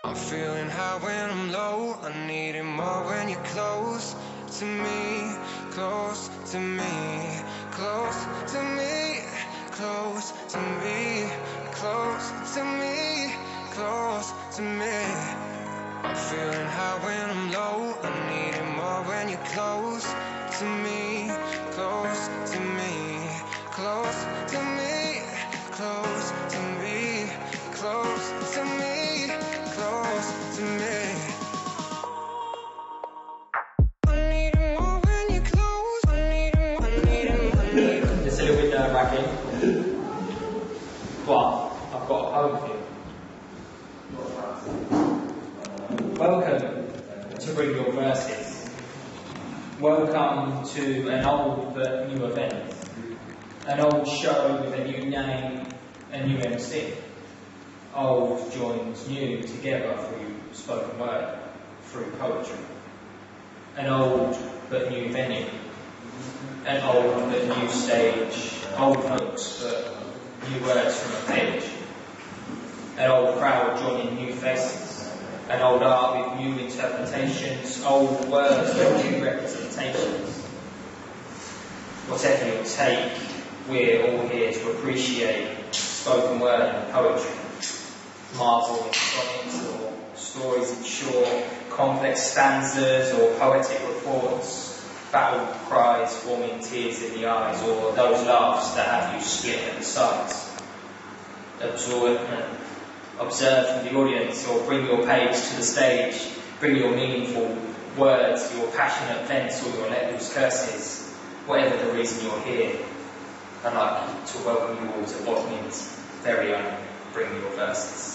I'm feeling high when I'm low. I need it more when you're close to me, close to me, close to me, close to me, close to me, close to me. I'm feeling high when I'm low. I need it more when you're close to me, close to me, close to me, close to me, close to me, close to me. I need it more when you're close. I need it more, I need it, I need it. It's a little bit nerve-wracking, but I've got a poem for you. Welcome to Bring Your Verses. Welcome to an old but new event. An old show with a new name, a new MC. Old joins new together through spoken word, through poetry. An old but new venue. An old but new stage. Old books but new words from a page. An old crowd joining new faces. An old art with new interpretations. Old words with new representations. Whatever you take, we're all here to appreciate spoken word and poetry. Marvel in sonnets or stories in short, complex stanzas or poetic reports, battle cries forming tears in the eyes, or those laughs that have you split at the sides. Observe from the audience, or bring your page to the stage, bring your meaningful words, your passionate vents, or your let loose curses, whatever the reason you're here. I'd like to welcome you all to Bodmin's very own Bring Your Verses.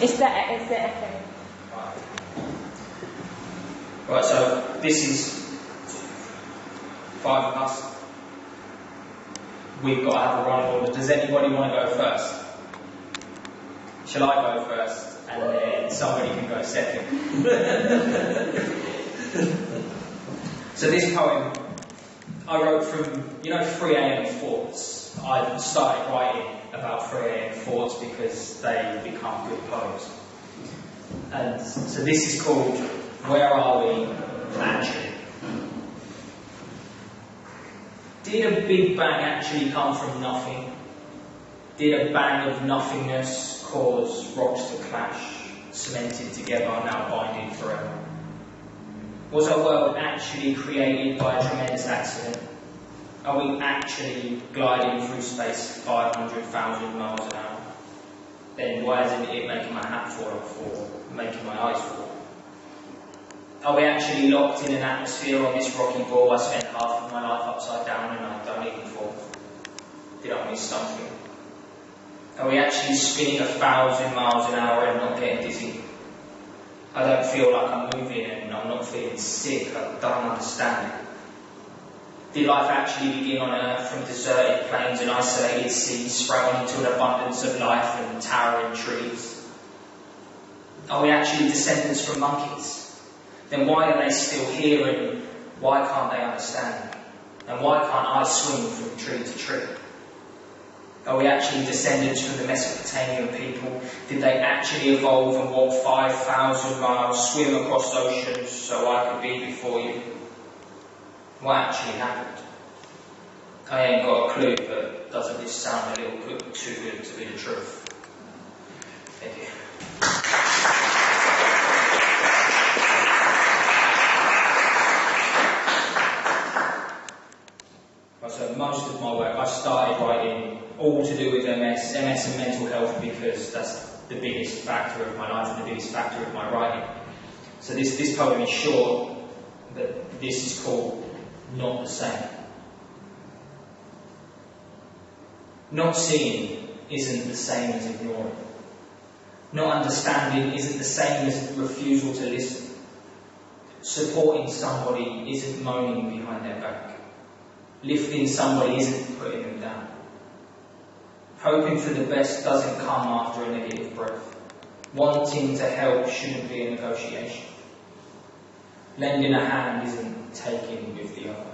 It's the echo. Right, so this is 5 of us. We've got to have a running order. Does anybody want to go first? Shall I go first? And then somebody can go second. So this poem I wrote from, 3 AM thoughts. I started writing about 3 AM thoughts because they become good poems. And so this is called Where Are We Actually? Did a big bang actually come from nothing? Did a bang of nothingness cause rocks to clash, cemented together, now binding forever? Was our world actually created by a tremendous accident? Are we actually gliding through space 500,000 miles an hour? Then why isn't it making my hat fall off or making my eyes fall? Are we actually locked in an atmosphere on this rocky ball? I spent half of my life upside down and I don't even fall. Did I miss something? Are we actually spinning 1,000 miles an hour and not getting dizzy? I don't feel like I'm moving and I'm not feeling sick. I don't understand. Did life actually begin on Earth from deserted plains and isolated seas, sprouting into an abundance of life and towering trees? Are we actually descendants from monkeys? Then why are they still here and why can't they understand? And why can't I swing from tree to tree? Are we actually descendants from the Mesopotamian people? Did they actually evolve and walk 5,000 miles, swim across oceans so I could be before you? What actually happened? I ain't got a clue, but doesn't this sound a little bit too good to be the truth? Thank you. So most of my work, I started writing all to do with MS and mental health because that's the biggest factor of my life and the biggest factor of my writing. So this poem is short, but this is called Not the Same. Not seeing isn't the same as ignoring. Not understanding isn't the same as refusal to listen. Supporting somebody isn't moaning behind their back. Lifting somebody isn't putting them down. Hoping for the best doesn't come after a negative breath. Wanting to help shouldn't be a negotiation. Lending a hand isn't taking with the other.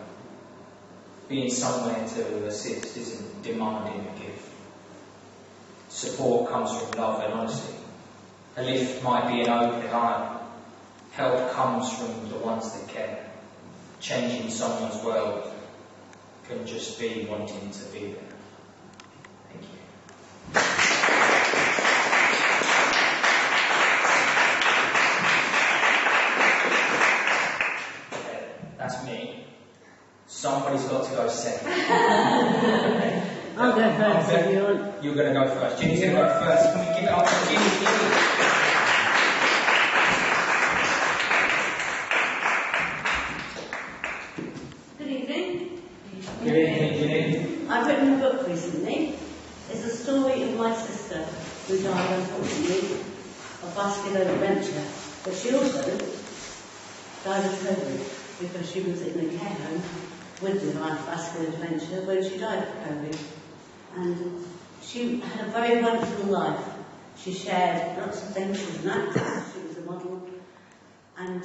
Being somewhere to assist isn't demanding a gift. Support comes from love and honesty. A lift might be an open eye. Help comes from the ones that care. Changing someone's world can just be wanting to be there. Thank you. Okay, that's me. Somebody's got to go second. Okay. I'll go first if you want. You're going to go first. Ginny's going to go first. Can we give it up to Ginny? Good evening. Good evening, Ginny. I've written a book recently. It's a story of my sister who died unfortunately of vascular dementia, but she also died of COVID because she was in a care home with the vascular dementia when she died of COVID. And she had a very wonderful life. She shared lots of things. She was an actress, she was a model. And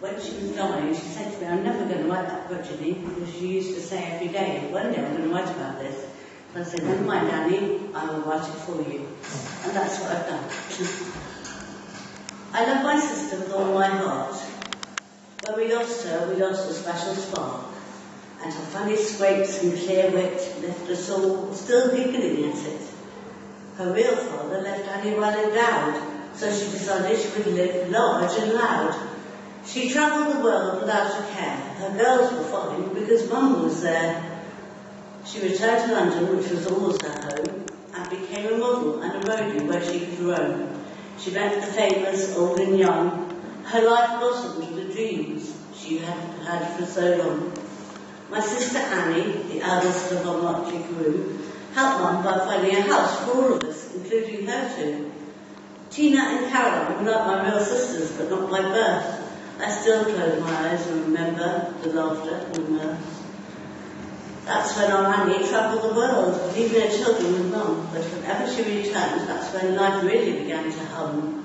when she was dying, she said to me, I'm never going to write that book, Ginny, because she used to say every day, one day I'm going to write about this. And I said, never mind, Annie, I will write it for you. And that's what I've done. I love my sister with all my heart. When we lost her, we lost a special spark. And her funny scrapes and clear wit left us all still giggling at it. Her real father left Annie well endowed, so she decided she would live large and loud. She travelled the world without a care. Her girls were fine because Mum was there. She returned to London, which was always her home, and became a model and a roadie where she could roam. She met the famous old and young. Her life blossomed with the dreams she had had for so long. My sister Annie, the eldest of our motley crew, helped Mum by finding a house for all of us, including her two. Tina and Caroline were like my real sisters, but not by birth. I still close my eyes and remember the laughter and the mirth. That's when our Annie travelled the world, leaving her children with Mum, but whenever she returned, that's when life really began to hum.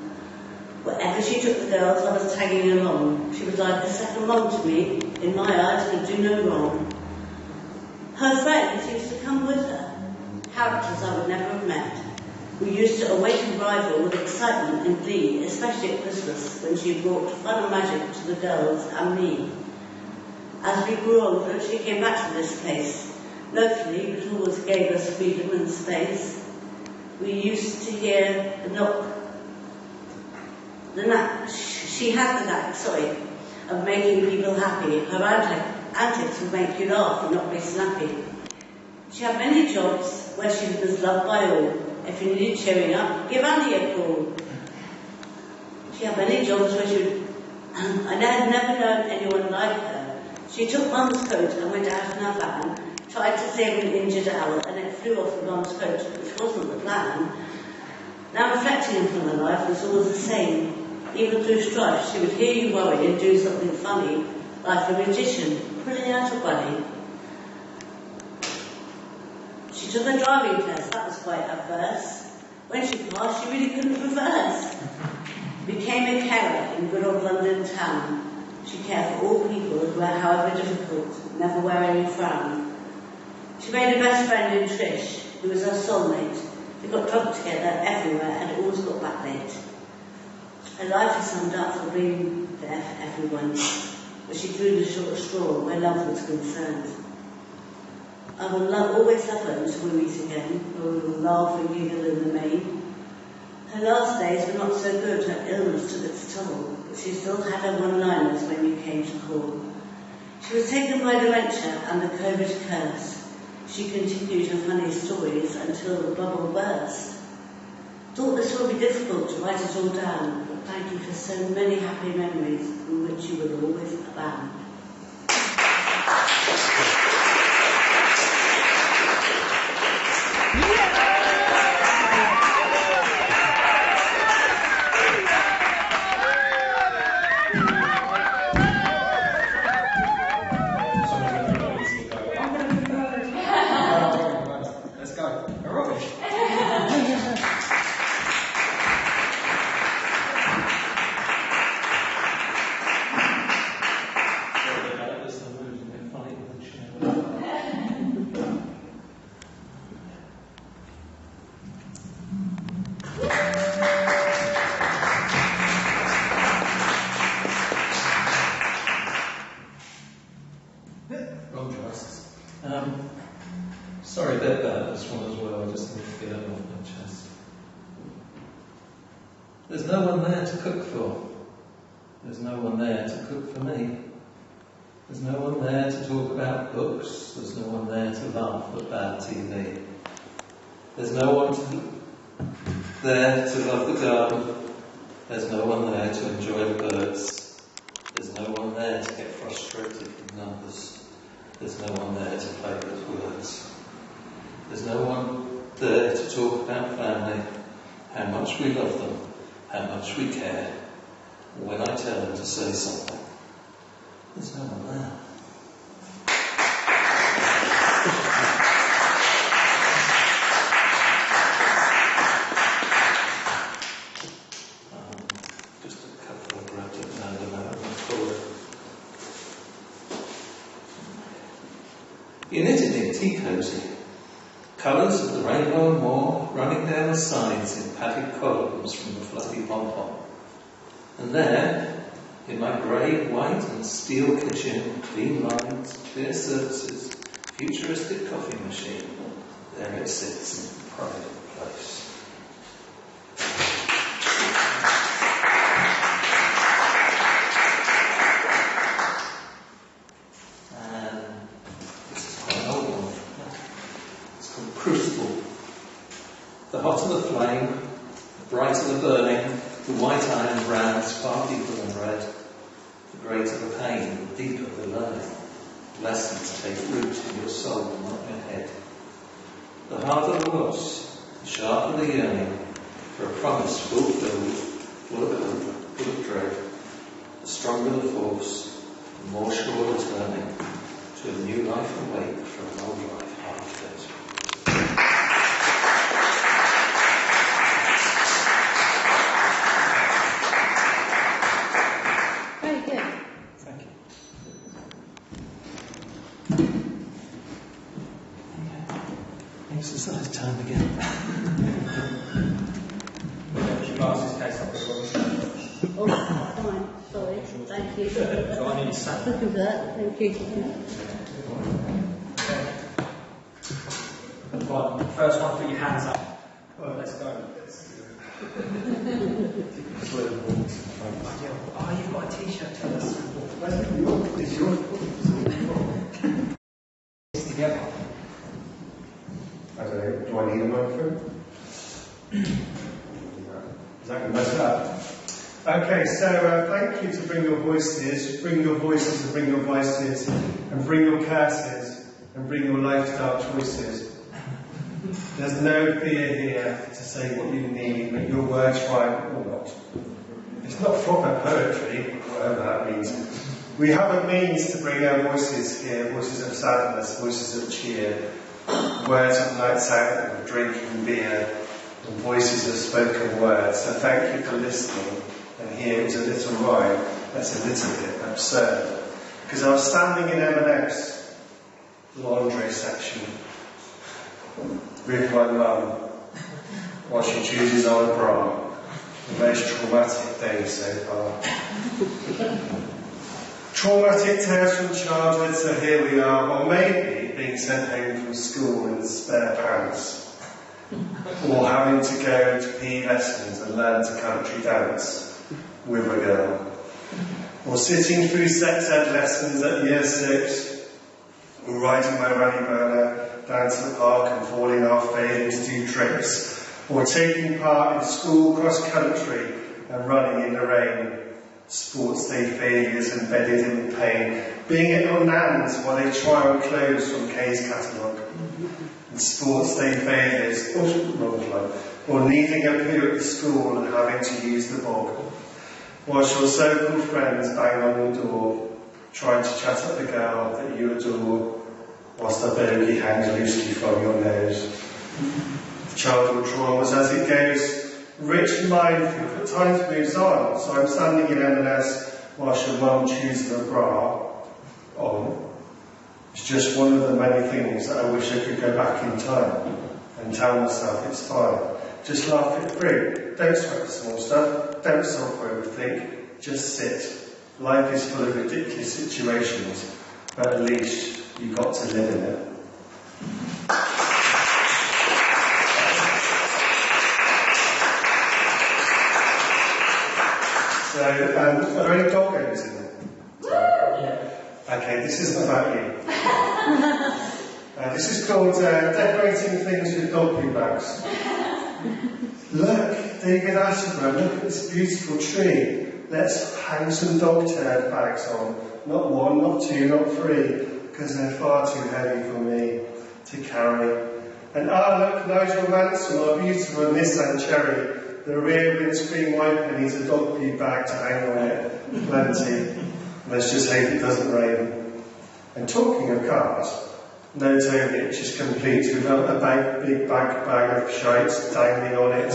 Wherever she took the girls, I was tagging along. She was like a second mum to me. In my eyes, could do no wrong. Her friends used to come with her, characters I would never have met. We used to await arrival with excitement and glee, especially at Christmas, when she brought fun and magic to the girls and me. As we grew older, she came back to this place. Locally, but always gave us freedom and space. We used to hear the knock. She had the knack, of making people happy. Her antics would make you laugh and not be snappy. She had many jobs where she was loved by all. If you needed cheering up, give Annie a call. She had many jobs where she would... I had never known anyone like her. She took Mum's coat and went out in her van, tried to save an injured owl, and it flew off with Mum's coat, which wasn't the plan. Now reflecting upon her life was always the same. Even through strife, she would hear you worry and do something funny, like a magician pulling out a bunny. She took a driving test, that was quite adverse. When she passed, she really couldn't reverse. Became a carer in good old London town. She cared for all people, however difficult, never wearing a frown. She made a best friend in Trish, who was her soulmate. They got drunk together everywhere and always got back late. Her life is summed up for being there for everyone, but she drew the short straw where love was concerned. I will always love her until we meet again, where we will laugh and giggle in the main. Her last days were not so good, her illness took its toll, but she still had her one-liners when you came to call. She was taken by dementia and the COVID curse. She continued her funny stories until the bubble burst. Thought this would be difficult to write it all down, but thank you for so many happy memories in which you will always abound. Rob Charles. Sorry about this one as well, I just need to get it off my chest. There's no one there to cook for. There's no one there to cook for me. There's no one there to talk about books. There's no one there to laugh at bad TV. There's no one there to love the garden. There's no one there to enjoy the birds. There's no one there to get frustrated with numbers. There's no one there to play with words. There's no one there to talk about family, how much we love them, how much we care. When I tell them to say something, there's no one there. Just a couple of grabbed it and forward. You knitted in tea cosy. Colours of the rainbow and more running down the sides in padded columns from the fluffy pom-pom. And there, in my grey, white and steel kitchen, clean lines, clear surfaces, futuristic coffee machine, there it sits in pride place. And this is quite an old one. It's called Crucible. The hotter the flame, the brighter the burning, the white iron brands far deeper than red. The greater the pain, the deeper the learning. Lessons take root in your soul, not your head. The harder the loss, the sharper the yearning for a promise fulfilled, full of hope, full of dread. The stronger the force, the more sure the turning to a new life awake from an old life half dead. Exercise time again. Oh, fine. Sorry. Thank you. So I need to Look at that. Thank you. Right, first one, put your hands up. Well, let's go. Oh, you've got a t-shirt, tell us. It's yours. It's together. I don't know, do I need a microphone? Is that going to mess it up? Okay, so thank you to bring your voices, bring your voices and bring your voices, and bring your curses, and bring your lifestyle choices. There's no fear here to say what you need, make your words right or not. It's not proper poetry, whatever that means. We have a means to bring our voices here, voices of sadness, voices of cheer, words of nights out and drinking beer, and voices of spoken words. So thank you for listening. And here is a little rhyme that's a little bit absurd. Because I was standing in M&S laundry section with my mum while she chooses on a bra. The most traumatic day so far. Traumatic tales from childhood, so here we are. Or maybe being sent home from school in spare pants. Or having to go to PE lessons and learn to country dance with a girl. Or sitting through sex ed lessons at year 6. Or riding my rally burner down to the park and falling off, failing to do tricks. Or taking part in school cross-country and running in the rain. Sports day failures embedded in pain. Being at your nan's while they try on clothes from Kay's catalogue. And sports day failures, or needing a poo at the school and having to use the bog. Whilst your so-called friends bang on the door, trying to chat up the girl that you adore, whilst the bogey hangs loosely from your nose. Childhood traumas as it goes, rich and minefield, at times moves on. So I'm standing in M&S whilst your mum chooses a bra on. It's just one of the many things that I wish I could go back in time and tell myself it's fine. Just laugh it through. Don't sweat the small stuff. Don't solve or overthink. Just sit. Life is full of ridiculous situations, but at least you've got to live in it. So, are there any dog owners in there? Yeah. Okay, this isn't about you. This is called decorating things with dog poo bags. Look, David Attenborough, look at this beautiful tree. Let's hang some dog turd bags on. Not one, not two, not three, because they're far too heavy for me to carry. And look, Nigel Mansell, our beautiful Nissan Cherry. The rear windscreen wiper needs a dog poo bag to hang on it. Plenty. Let's just hope it doesn't rain. And talking of cars, no Tovich is complete with a big bag of shite dangling on it,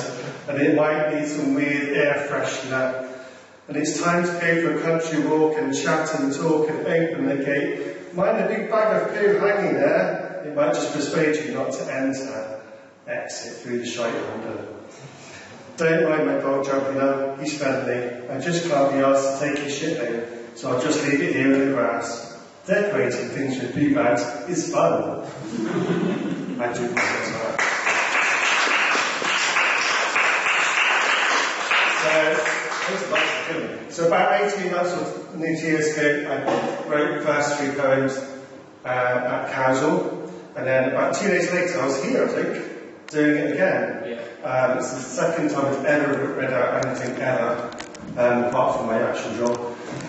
and it might need some weird air freshener. And it's time to go for a country walk and chat and talk and open the gate. Mind the big bag of poo hanging there? It might just persuade you not to enter. Exit through the shite holder. Don't mind my dog jumping up, he's friendly. I just can't be asked to take his shit home, so I'll just leave it here in the grass. Decorating things with poo bags is fun. I do that. So about 18 months or nearly 2 years ago, I wrote the first 3 poems at Cowsall, and then about 2 days later I was here, I think, doing it again. Yeah. It's the second time I've ever read out anything ever, apart from my actual job.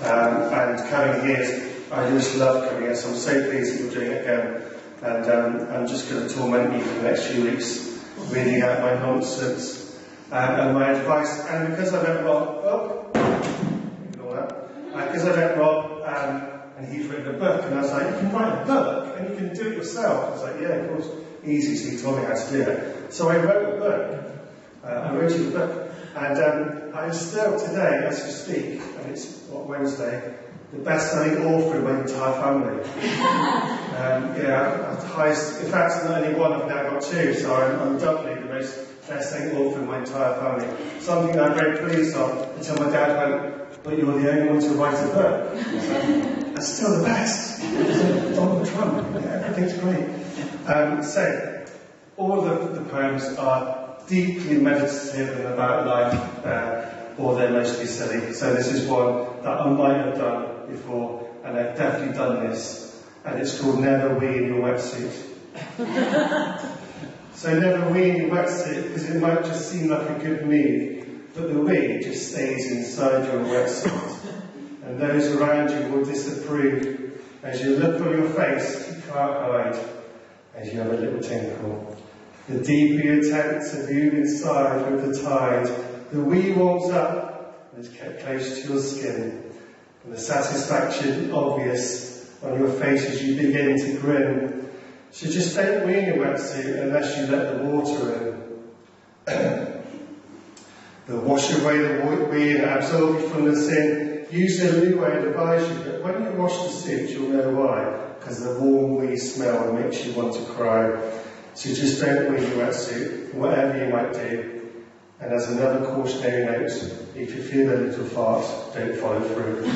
And coming here, I just love coming here, so I'm so pleased that you're doing it again. And I'm just going to torment you for the next few weeks, reading out my nonsense and my advice. And because I met Rob, ignore that. Because I met Rob, and he's written a book, and I was like, you can write a book, and you can do it yourself. I was like, yeah, of course, easy, so he told me how to do it. So I wrote a book. I wrote you a book. And I'm still today, as we speak, and it's Wednesday, the best-selling author in my entire family. Yeah, highest. In fact, not only one, I've now got 2, so I'm doubly the most best-selling author in my entire family. Something I'm very pleased of until my dad went, "But you're the only one to write a book." That's still the best. Donald Trump. Yeah, everything's great. So, all of the poems are deeply meditative and about life, or they're mostly silly. So this is one that I might have done before, and I've definitely done this, and it's called Never Wee in Your Wetsuit. So never wee in your wetsuit, because it might just seem like a good move, but the wee just stays inside your wetsuit, and those around you will disapprove. As you look on your face, you can't hide, as you have a little tinkle. The deeper you attempt to move inside with the tide, the wee warms up and is kept close to your skin. And the satisfaction obvious on your face as you begin to grin. So just don't wee in your wetsuit unless you let the water in. They'll wash away the wee and absorb you from the sin. Use the loo I advise you, but when you wash the suit, you'll know why. Because the warm wee smell makes you want to cry. So just don't wee in your wetsuit, whatever you might do. And as another cautionary note, if you feel a little fart, don't follow through.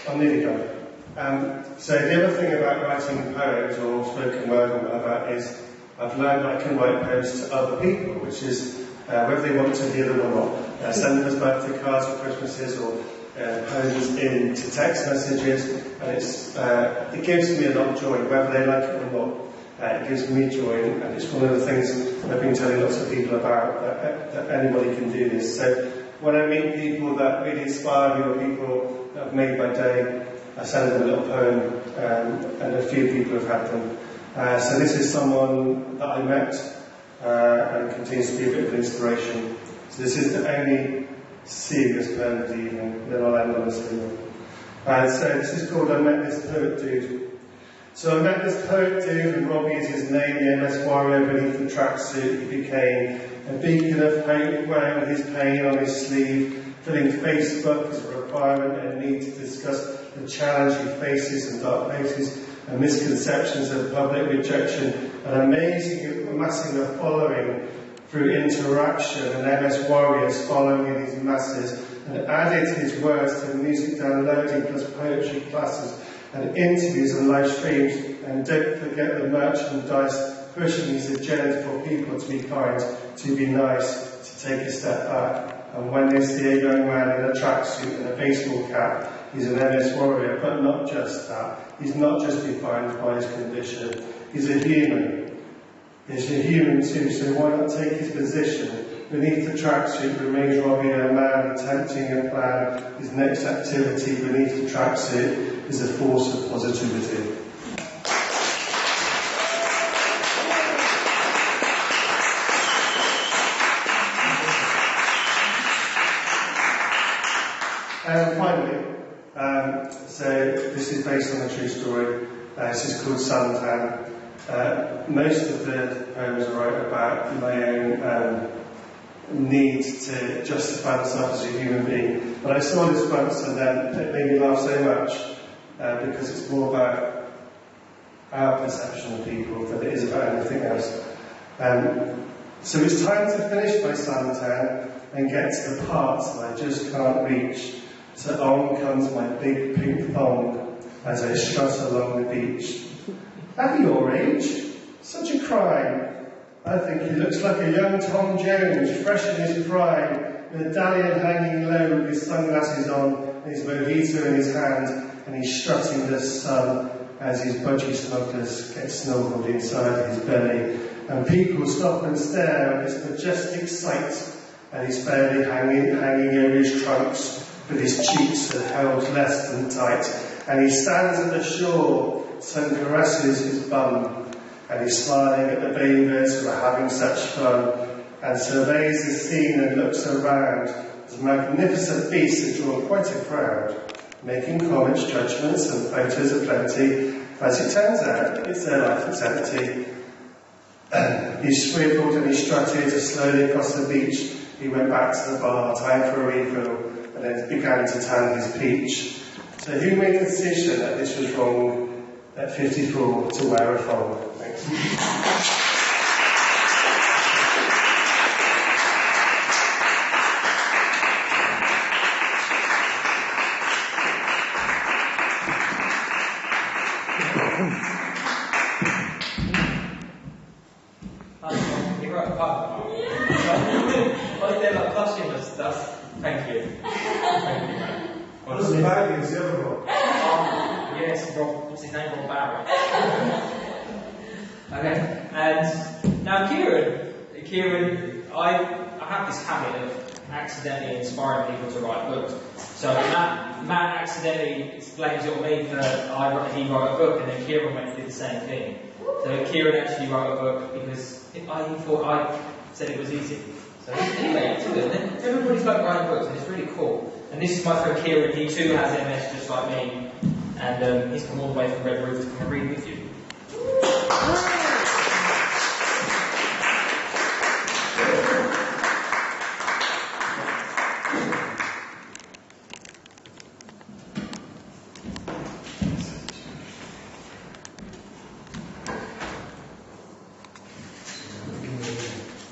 I'm nearly done. So the other thing about writing poems or spoken word or whatever is I've learned I can write poems to other people, which is whether they want to hear them or not. Send them as birthday cards or Christmases or poems into text messages, and it gives me a lot of joy, whether they like it or not. It gives me joy, and it's one of the things I've been telling lots of people about, that anybody can do this. So when I meet people that really inspire me, or people that have made my day, I send them a little poem, and a few people have had them. So this is someone that I met, and continues to be a bit of inspiration. So this is the only serious poem of the evening, then I'll end on this thing. So this is called I Met This Poet Dude. So I met this poet dude, and Robbie is his name, the MS warrior beneath the tracksuit he became. A beacon of hope wearing his pain on his sleeve, feeling Facebook is a requirement and a need to discuss the challenge he faces in dark places and misconceptions of public rejection, an amazing, amassing a following through interaction, and MS Warriors following in his masses, and added his words to music downloading plus poetry classes and interviews and live streams, and don't forget the merchandise pushing his agenda for people to be kind, to be nice, to take a step back. And when they see a young man in a tracksuit and a baseball cap, he's an MS Warrior, but not just that. He's not just defined by his condition, he's a human. He's a human too, so why not take his position? Beneath the tracksuit remains Robbie, a man attempting a plan. His next activity beneath the tracksuit is a force of positivity. And finally, so this is based on a true story. This is called Suntan. Most of the poems I write about my own need to justify myself as a human being. But I saw this once and then it made me laugh so much because it's more about our perception of people than it is about anything else. So it's time to finish my suntan and get to the parts that I just can't reach. So on comes my big pink thong as I strut along the beach. At your age, such a crime. I think he looks like a young Tom Jones, fresh in his prime, with a dahlia hanging low with his sunglasses on and his mojito in his hand, and he's strutting the sun as his budgie smugglers get snuggled inside his belly. And people stop and stare at this majestic sight, and he's fairly hanging over his trunks, with his cheeks are held less than tight. And he stands at the shore, sun caresses his bum, and he's smiling at the bathers who are having such fun, and surveys the scene and looks around. As magnificent beasts are drawn quite a crowd, making comments, judgments, and photos aplenty. As it turns out, it's their life that's empty. He swiveled and he strutted slowly across the beach. He went back to the bar, time for a refill, and then began to tan his peach. So who made the decision that this was wrong at 54 to wear a thong? Thanks. You wrote a poem. I did like posthumous stuff. Thank you. Thank you, man. What's the bag is the other one? Yes, Rob, what's his name? Rob Bobby. Okay, and now Kieran, I have this habit of accidentally inspiring people to write books. So Matt accidentally blames it on me for he wrote a book, and then Kieran went and did the same thing. So Kieran actually wrote a book because he thought I said it was easy. So anyway, it's all good. Then everybody's like writing books, and it's really cool. And this is my friend Kieran. He too has MS, just like me, and he's come all the way from Red Roof to come and read with you.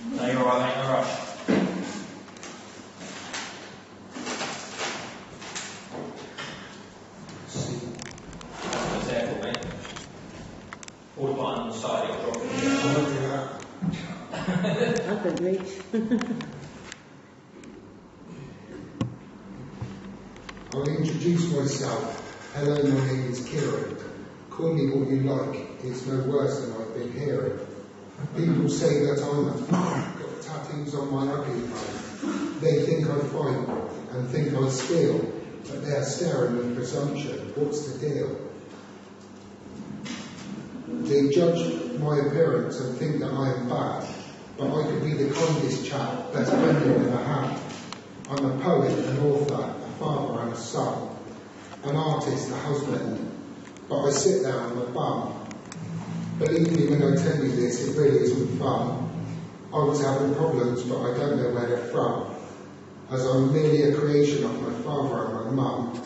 No, you're alright, mate, no rush. That's what's there for, mate. All the button on the side, it'll drop it. I could reach. I'll introduce myself. Hello, my name is Kieran. Call me what you like. It's no worse than I've been hearing. People say that I'm a fan, got tattoos on my ugly face. They think I fight and think I steal, but they're staring with presumption. What's the deal? They judge my appearance and think that I am bad, but I could be the kindest chap, best friend you've ever had. I'm a poet, an author, a father and a son, an artist, a husband, but I sit there on my bum. Believe me when I tell you this, it really isn't fun. I was having problems, but I don't know where they're from. as I'm merely a creation of my father and my mum.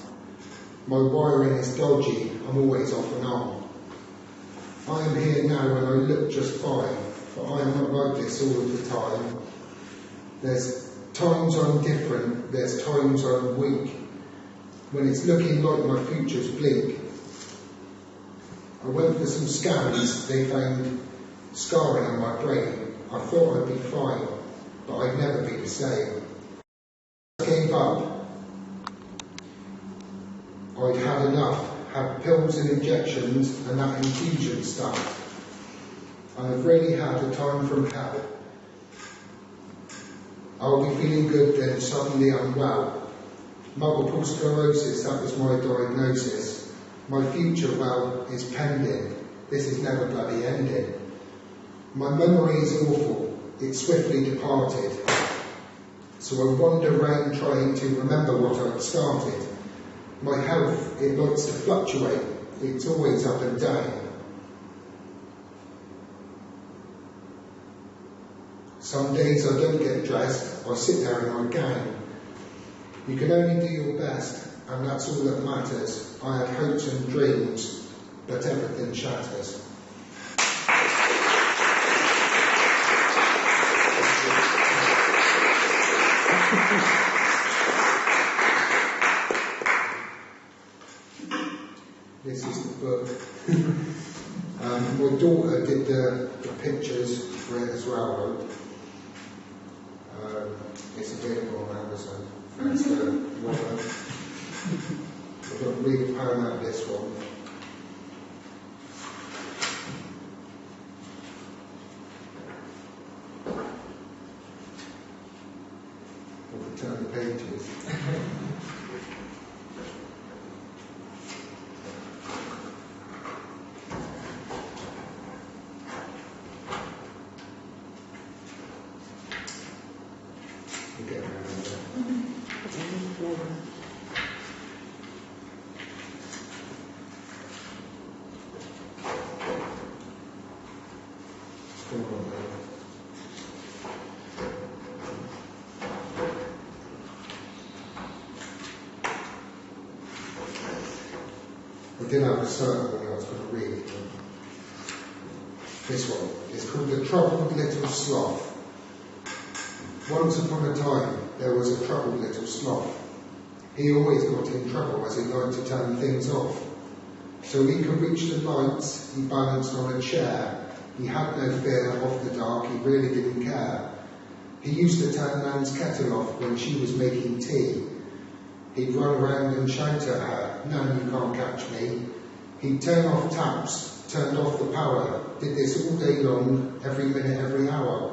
My wiring is dodgy, I'm always off and on. I am here now and I look just fine, but I am not like this all of the time. There's times I'm different, there's times I'm weak, when it's looking like my future's bleak. I went for some scans, they found scarring on my brain. I thought I'd be fine, but I'd never be the same. I gave up. I'd had enough, had pills and injections and that infusion stuff. I've really had a time from hell. I'll be feeling good, then suddenly I'm well. Multiple sclerosis, that was my diagnosis. My future, well, is pending. This is never bloody ending. My memory is awful, it swiftly departed. So I wander around trying to remember what I'd started. My health, it likes to fluctuate, it's always up and down. Some days I don't get dressed, I sit there in my gown. You can only do your best, and that's all that matters. I had hopes and dreams, but everything shatters. This is the book. My daughter did the pictures for it as well. It's available on Amazon. That's the one. I've got to read a poem out of this one. I'll turn the pages. I did have a certain one I was going to read. This one. It's called The Troubled Little Sloth. Once upon a time, there was a troubled little sloth. He always got in trouble as he liked to turn things off. So he could reach the lights, he balanced on a chair. He had no fear of the dark, he really didn't care. He used to turn Nan's kettle off when she was making tea. He'd run around and shout at her, "Nan, you can't catch me." He'd turn off taps, turned off the power, did this all day long, every minute, every hour.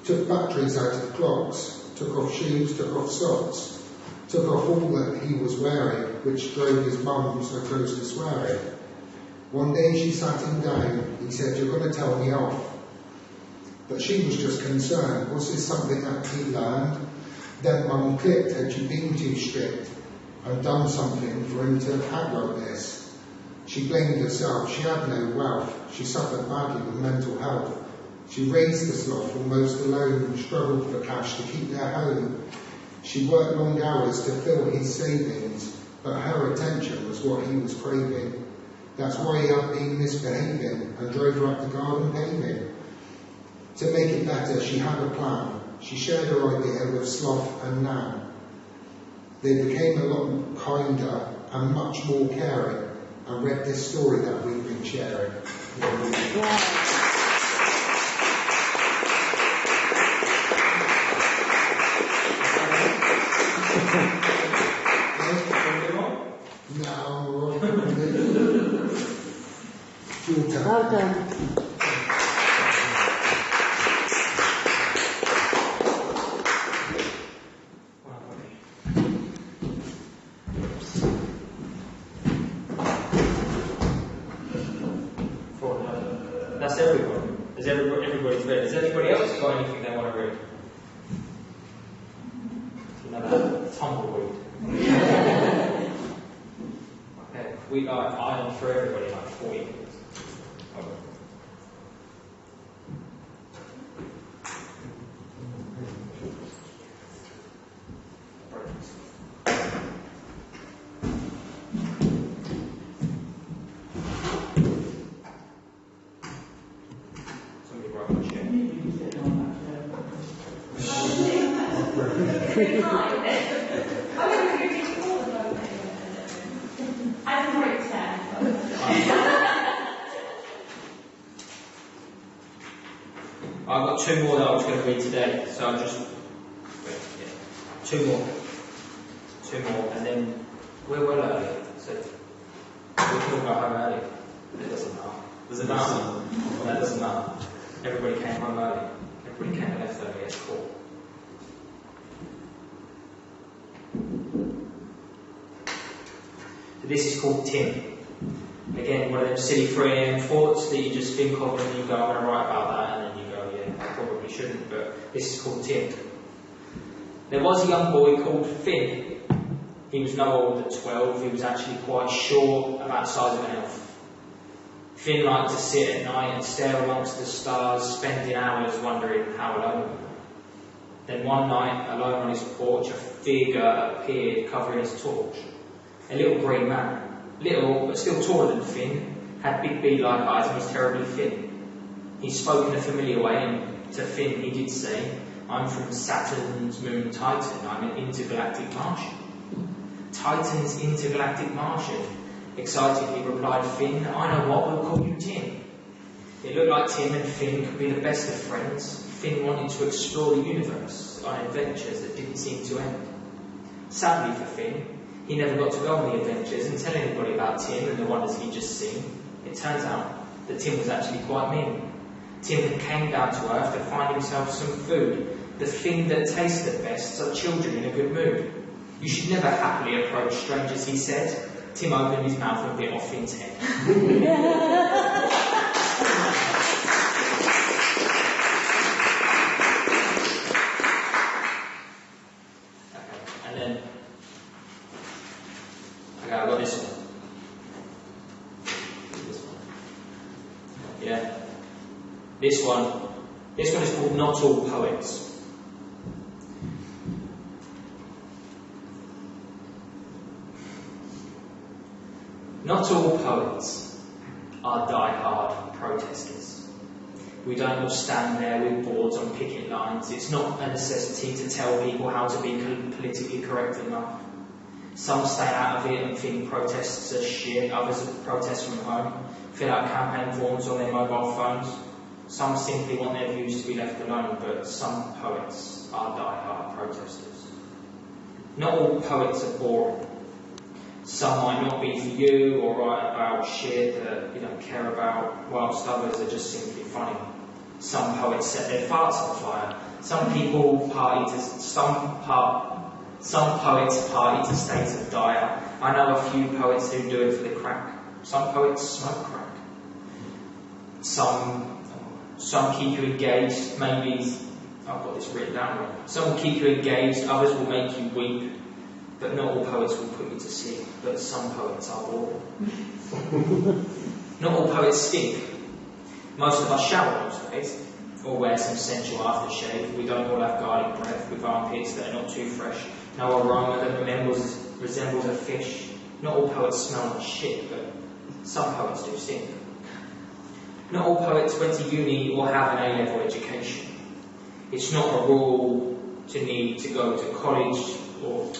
Took batteries out of clocks, took off shoes, took off socks, took off all that he was wearing, which drove his mum so close to swearing. One day she sat him down, he said, "You're going to tell me off." But she was just concerned, was this something that he learned? Then Mum clicked, had she been too strict and done something for him to act like this? She blamed herself, she had no wealth, she suffered badly with mental health. She raised the sloth almost alone, struggled for cash to keep their home. She worked long hours to fill his savings, but her attention was what he was craving. That's why he had been misbehaving and drove her up the garden paving. To make it better, she had a plan. She shared her idea with Sloth and Nan. They became a lot kinder and much more caring and read this story that we've been sharing. No. Well done. That's everyone. Everybody's read. Has anybody else got anything they want to read? Another tumbleweed. Okay, we got iron for everybody, like 40 minutes. pretty high, isn't it? I'm going to give you all the vote. I'm great 10. I've got 2 more that I was going to read today, so I'll just... Yeah. 2 more, and then we're well early, so we can all go home early. It doesn't matter. Does it matter? No, it doesn't matter. Everybody came home early. Everybody came and left early. It's cool. So this is called Tim. Again, one of them silly 3 AM thoughts that you just think of and you go, I'm going to write about that, and then you go, yeah, I probably shouldn't, but this is called Tim. There was a young boy called Finn. He was no older than 12. He was actually quite short, about the size of an elf. Finn liked to sit at night and stare amongst the stars, spending hours wondering how alone we were. Then one night, alone on his porch, a figure appeared covering his torch. A little green man, little but still taller than Finn, had big bee-like eyes and was terribly thin. He spoke in a familiar way, and to Finn he did say, I'm from Saturn's moon Titan, I'm an intergalactic Martian. Titan's intergalactic Martian. Excitedly replied Finn, I know what, we'll call you Tim. It looked like Tim and Finn could be the best of friends. Finn wanted to explore the universe on adventures that didn't seem to end. Sadly for Finn, he never got to go on the adventures and tell anybody about Tim and the wonders he'd just seen. It turns out that Tim was actually quite mean. Tim had came down to Earth to find himself some food. The thing that tastes the best are children in a good mood. You should never happily approach strangers, he said. Tim opened his mouth and bit off Finn's head. Okay, and then I've got this one. Yeah. This one is called Not All Poets. Not all poets are die-hard protesters. We don't all stand there with boards on picket lines. It's not a necessity to tell people how to be politically correct enough. Some stay out of it and think protests are shit. Others protest from home, fill out campaign forms on their mobile phones. Some simply want their views to be left alone, but some poets are die-hard protesters. Not all poets are boring. Some might not be for you or write about shit that you don't care about, whilst others are just simply funny. Some poets set their farts on fire. Some poets party to states of dire. I know a few poets who do it for the crack. Some poets smoke crack. Some keep you engaged. Maybe I've got this written down wrong. Some will keep you engaged. Others will make you weep. But not all poets will put you to sleep, but some poets are boring. Not all poets stink. Most of us shower most days, or wear some sensual aftershave. We don't all have garlic breath with armpits that are not too fresh. No aroma that resembles a fish. Not all poets smell like shit, but some poets do stink. Not all poets went to uni or have an A-level education. It's not a rule to need to go to college or...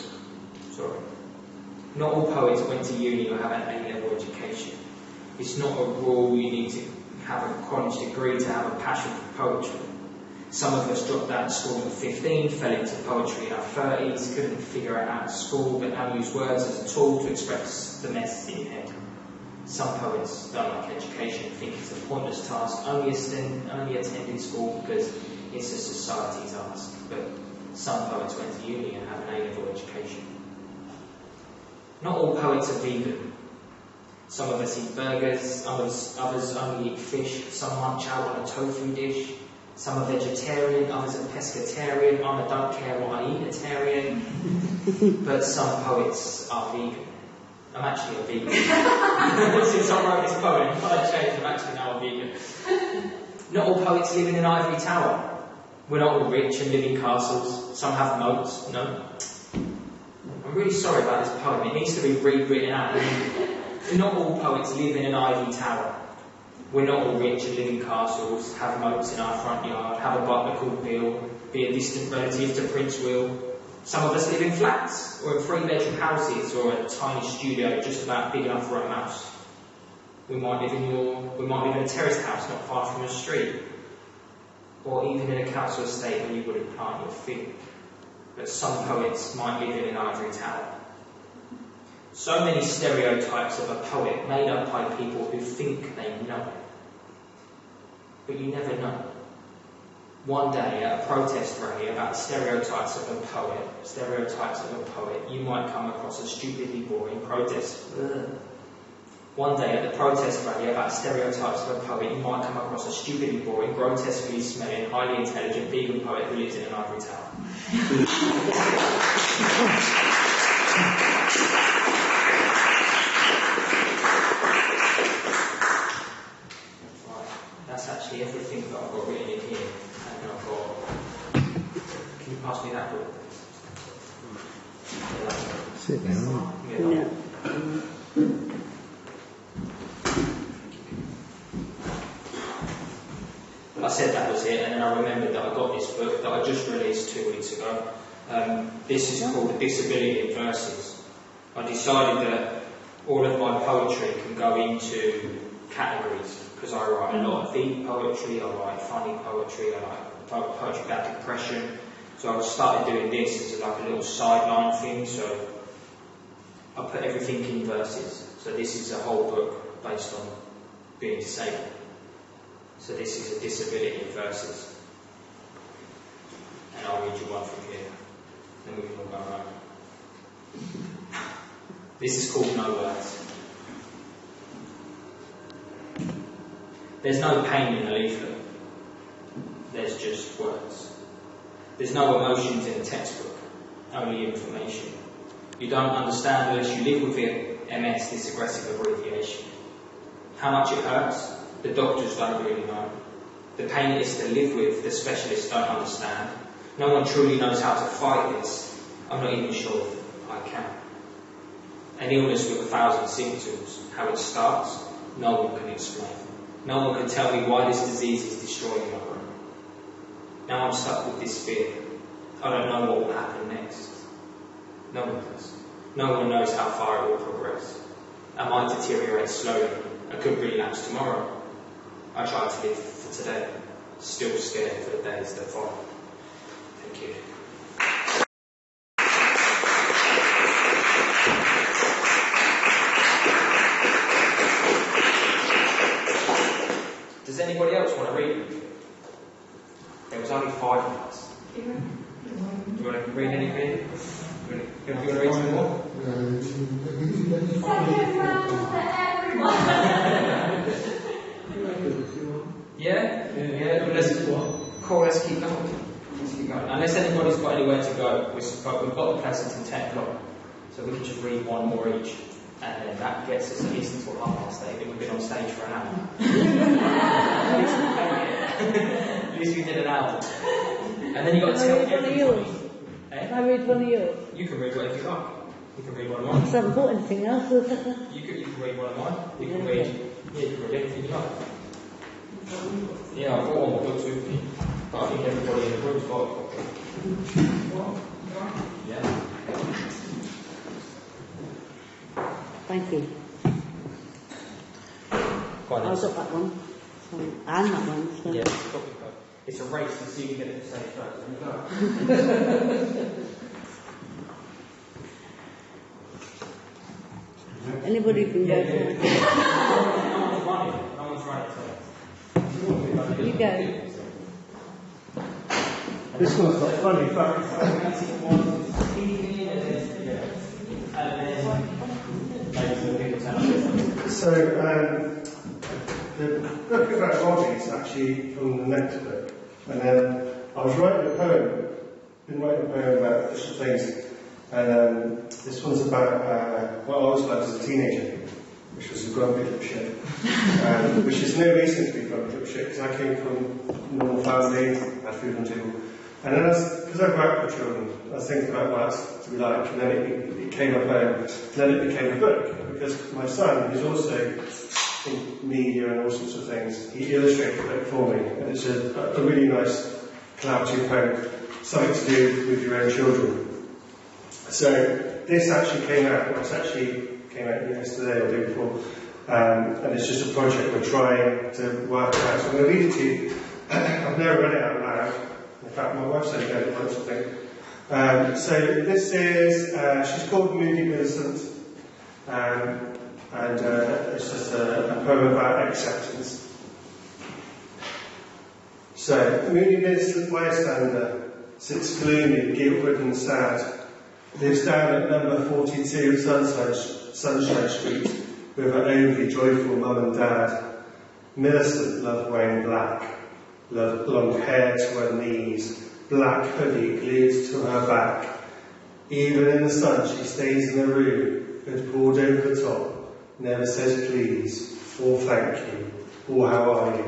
Not all poets went to uni or have an A-level education. It's not a rule you need to have a college degree to have a passion for poetry. Some of us dropped out of school at 15, fell into poetry in our 30s, couldn't figure it out at school, but now use words as a tool to express the mess in your head. Some poets don't like education, think it's a pointless task, only attending school because it's a society's ask. But some poets went to uni and have an A-level education. Not all poets are vegan. Some of us eat burgers, others only eat fish, some munch out on a tofu dish, some are vegetarian, others are pescatarian, I'm a don't care what I eat-atarian, but some poets are vegan. I'm actually a vegan. Since I wrote this poem, I changed, I'm actually now a vegan. Not all poets live in an ivory tower. We're not all rich and live in castles, some have moats, no. I'm really sorry about this poem, it needs to be rewritten out. Not all poets live in an ivy tower. We're not all rich and live in castles, have moats in our front yard, have a butler called Bill, be a distant relative to Prince Will. Some of us live in flats, or in 3-bedroom houses, or a tiny studio just about big enough for a mouse. We might live in a terraced house not far from a street, or even in a council estate where you wouldn't plant your feet. But some poets might live in an ivory tower. So many stereotypes of a poet made up by people who think they know it. But you never know. One day at a protest rally about stereotypes of a poet, you might come across a stupidly boring protest. One day at the protest rally about stereotypes of a poet, you might come across a stupidly boring, grotesquely smelling, highly intelligent vegan poet who lives in an ivory tower. Right, that's actually everything that I've got written in here. And I've got... Can you pass me that book? Sit down. No. I said that was it, and then I remembered that I got this book that I just released 2 weeks ago. This is called Disability in Verses. I decided that all of my poetry can go into categories, because I write a lot of deep poetry, I write funny poetry, I write poetry about depression. So I started doing this as like a little sideline thing, so I put everything in verses. So this is a whole book based on being disabled. So this is a disability in verses. And I'll read you one from here. Then we can all go around. This is called No Words. There's no pain in the leaflet. There's just words. There's no emotions in the textbook, only information. You don't understand unless you live with it, MS, this aggressive abbreviation. How much it hurts? The doctors don't really know. The pain it is to live with, the specialists don't understand. No one truly knows how to fight this. I'm not even sure if I can. An illness with 1,000 symptoms, how it starts, no one can explain. No one can tell me why this disease is destroying my brain. Now I'm stuck with this fear. I don't know what will happen next. No one does. No one knows how far it will progress. I might deteriorate slowly. I could relapse tomorrow. I try to live for today, still scared for the days that follow. Thank you. Does anybody else want to read it? There was only 5 of us. Do you want to read anything? Do you want to read some more? Second round for everyone. Yeah? Yeah. Let's keep going. Unless anybody's got anywhere to go, we've got the place until 10 o'clock. So we can just read one more each. And then that gets us at least until 8:30. Then we've been on stage for an hour. At least we did an hour. And then you've got to tell everybody. Can I read one of yours? You can read whatever you like. You can read one of mine. Because I haven't bought anything else. You can read one of mine. You can read anything you like. Yeah, I've got all the books with me. But I think everybody in the room's got a copy. Yeah. Thank you. Quite I've got that one. And that one. So. Yeah, it's a race to see who gets the same first. There you go. Anybody can go first. No one's right. You go. This one's not funny, but so the book about Robbie is actually from the next book, and I was writing a poem. Been writing a poem about different things, and this one's about what I was like as a teenager, which was a grumpy little shit, which is no reason to be a grumpy little shit because I came from a normal family, had food on the table. And then because I grew up with children, I was thinking about what it's to be like, and then it became a poem, and then it became a book, because my son, who's also in media and all sorts of things, he illustrated it for me, and it's a really nice collaborative poem, something to do with your own children. So this actually came out, well, it actually came out yesterday or the day before, and it's just a project we're trying to work out. So I'm going to read it to you. I've never read it out loud. In fact, my wife said it once, I think. So this is, she's called Moody Millicent, and it's just a poem about acceptance. So, Moody Millicent bystander sits gloomy, guilt-ridden, sad, lives down at number 42 Sunshine Street with her overly joyful mum and dad. Millicent loved wearing black, loved long hair to her knees, black hoodie glued to her back. Even in the sun she stays in the room, hood pulled over the top, never says please, or thank you, or how are you.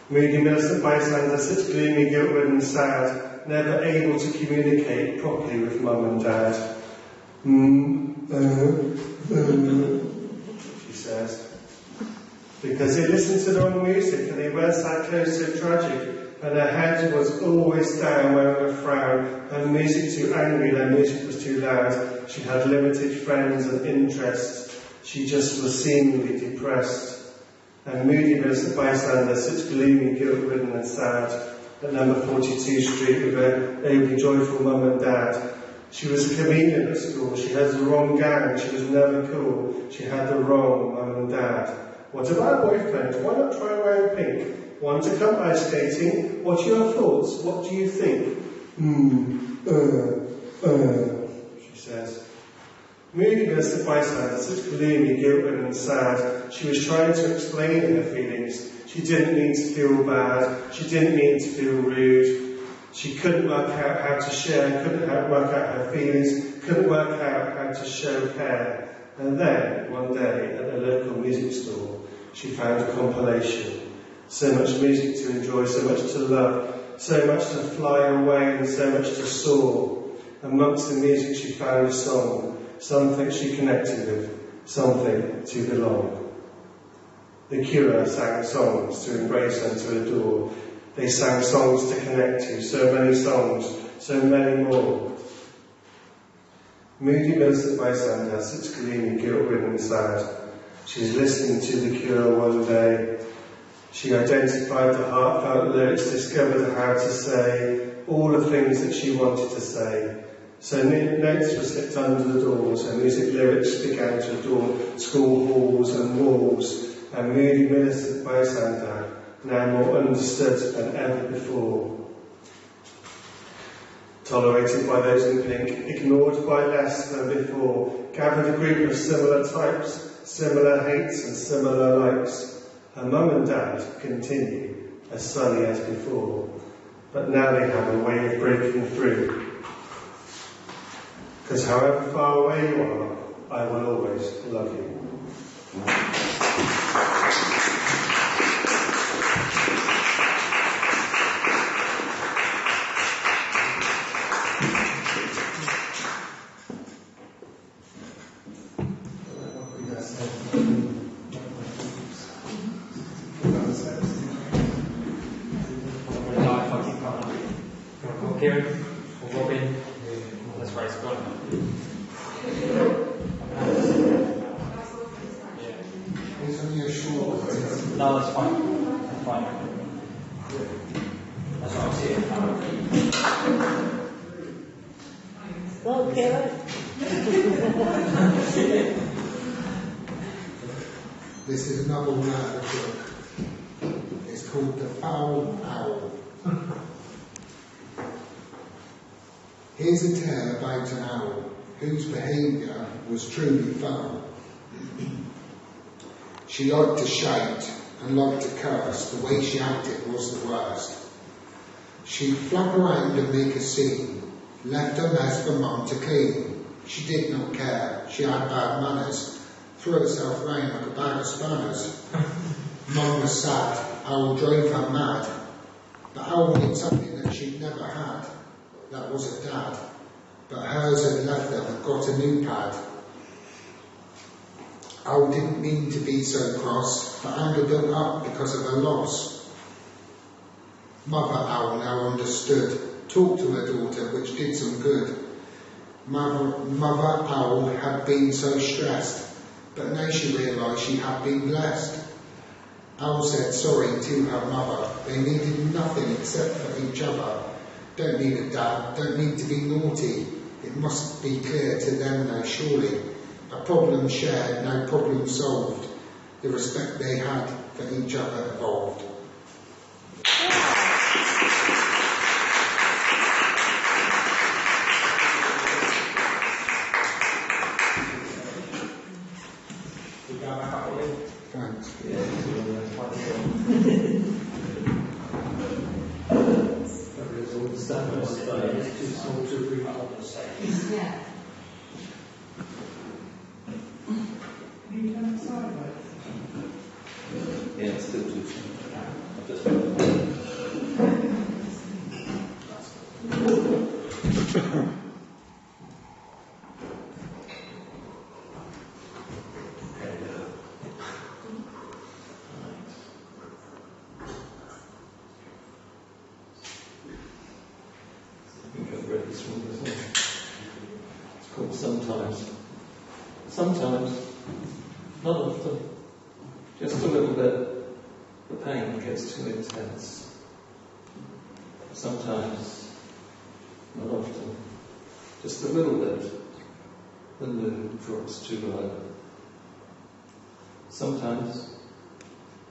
Moody Millicent bystander sits gloomy, guilt-ridden, sad, never able to communicate properly with mum and dad. She says. Because they listened to the wrong music and they weren't that close so tragic, and her head was always down wearing a frown, her music too angry, their music was too loud, she had limited friends and interests, she just was seemingly depressed. And Moody Millicent bystander sits gloomy, guilt-ridden and sad at number 42 Street with her overly joyful mum and dad. She was a comedian at school, she had the wrong gang, she was never cool, she had the wrong mum and dad. What about boyfriend? Why not try wearing pink? Want to come ice skating? What are your thoughts? What do you think? She says. Moody Millicent bystander sits gloomy, guilt-ridden and sad. She was trying to explain her feelings. She didn't mean to feel bad. She didn't mean to feel rude. She couldn't work out how to share, couldn't work out her feelings, couldn't work out how to show care. And then, one day, at a local music store, she found a compilation. So much music to enjoy, so much to love, so much to fly away and so much to soar. Amongst the music she found a song, something she connected with, something to belong. The Cure sang songs to embrace and to adore. They sang songs to connect to, so many songs, so many more. Moody Millicent bystander sits gloomy, guilt-ridden and sad. She's listening to The Cure one day. She identified the heartfelt lyrics, discovered how to say all the things that she wanted to say. So notes were slipped under the doors, and music lyrics began to adorn school halls and walls, and Moody Millicent bystander, now more understood than ever before. Tolerated by those in pink, ignored by less than before, gathered a group of similar types, similar hates and similar likes. Her mum and dad continue as sunny as before, but now they have a way of breaking through. Because however far away you are, I will always love you. Kieran or Robin, let's raise one. It's only a short one. No, that's fine. That's fine. That's what I'm seeing. Well, Kieran. This is another one out of the book. It's called The Foul Owl. Here's a tale about an owl whose behaviour was truly foul. She liked to shout and liked to curse. The way she acted was the worst. She'd flap around and make a scene, left a mess for mum to clean. She did not care. She had bad manners, threw herself round like a bag of spanners. Mum was sad. Owl drove her mad. But Owl wanted something that she'd never had. That was a dad, but hers had left them and got a new pad. Owl didn't mean to be so cross, but ended them up because of her loss. Mother Owl now understood, talked to her daughter, which did some good. Mother Owl had been so stressed, but now she realised she had been blessed. Owl said sorry to her mother. They needed nothing except for each other. Don't need a dad, don't need to be naughty. It must be clear to them now, surely. A problem shared, no problem solved. The respect they had for each other evolved. Thanks. All the stuff on stage is too small to read. Yeah. Yeah, it's still too small. I've just It's called Sometimes. Sometimes, not often, just a little bit, the pain gets too intense. Sometimes, not often, just a little bit, the mood drops too low. Sometimes,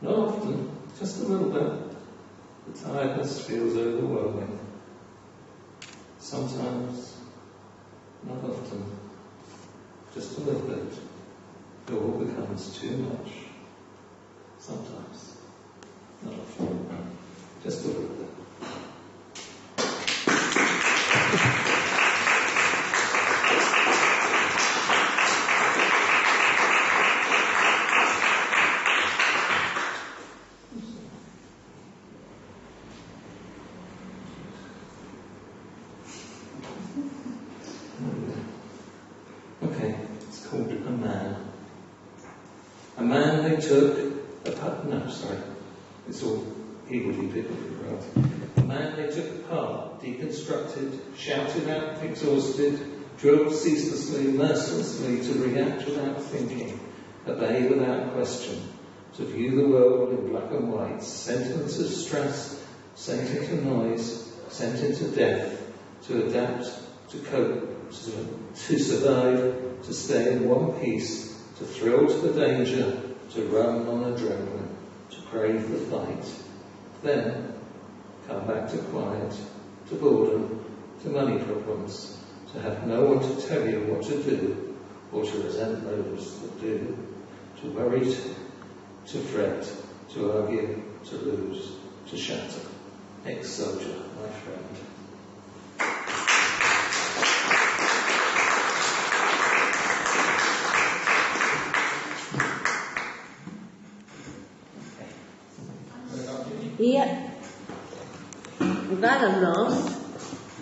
not often, just a little bit, the tiredness feels overwhelming. Sometimes, not often, just a little bit, it all becomes too much. Sometimes, not often, just a little bit. Okay, it's called A Man. A man they took apart. No, sorry. It's all higgledy-piggledy, right? A man they took apart, deconstructed, shouted out, exhausted, drilled ceaselessly, mercilessly to react without thinking, obey without question, to view the world in black and white, sent into stress, sent into noise, sent into death, to adapt, to cope, to survive, to stay in one piece, to thrill to the danger, to run on adrenaline, to crave the fight. Then come back to quiet, to boredom, to money problems, to have no one to tell you what to do, or to resent those that do, to worry, to fret, to argue, to lose, to shatter. Ex-soldier, my friend. Yeah. I'm glad I'm last.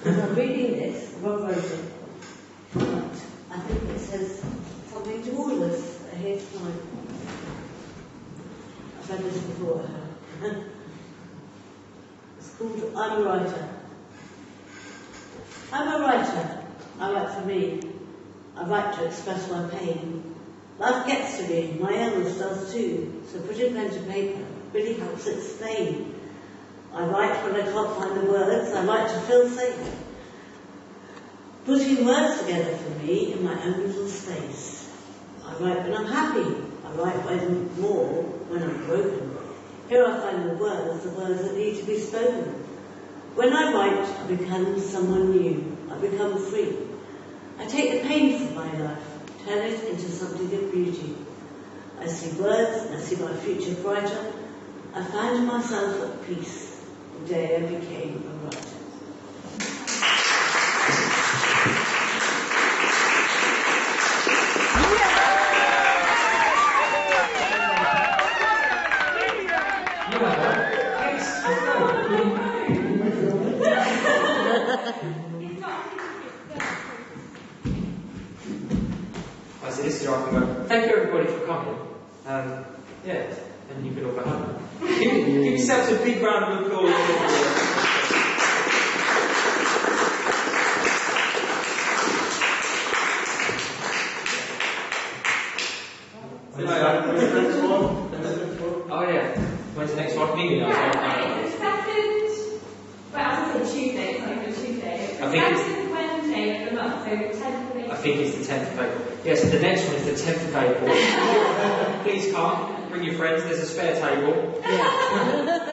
As I'm reading this, Rob wrote it. But I think it says something to all of us here tonight. I've read this before. It's called I'm a Writer. I'm a writer. I write for me. I write to express my pain. Life gets to me. My illness does too. So putting pen to paper really helps explain. I write when I can't find the words. I write to feel safe. Putting words together for me in my own little space. I write when I'm happy. I write when more when I'm broken. Here I find the words that need to be spoken. When I write, I become someone new. I become free. I take the pain from my life, turn it into something of beauty. I see words, and I see my future brighter. I find myself at peace the day I became a writer. This is your argument. Thank you everybody for coming. Yeah, and you can all go home. Give yourselves a big round of applause. See you later. When's the next one? Oh yeah. When's the next one? Maybe not. Saturday, the second. Well, I was going to say Tuesday, it's not even Tuesday. The I think it's- second Wednesday of the month, so 10th of April. I think it's the 10th of April. Yes, the next one is the 10th of April. Please come, bring your friends, there's a spare table. Yeah.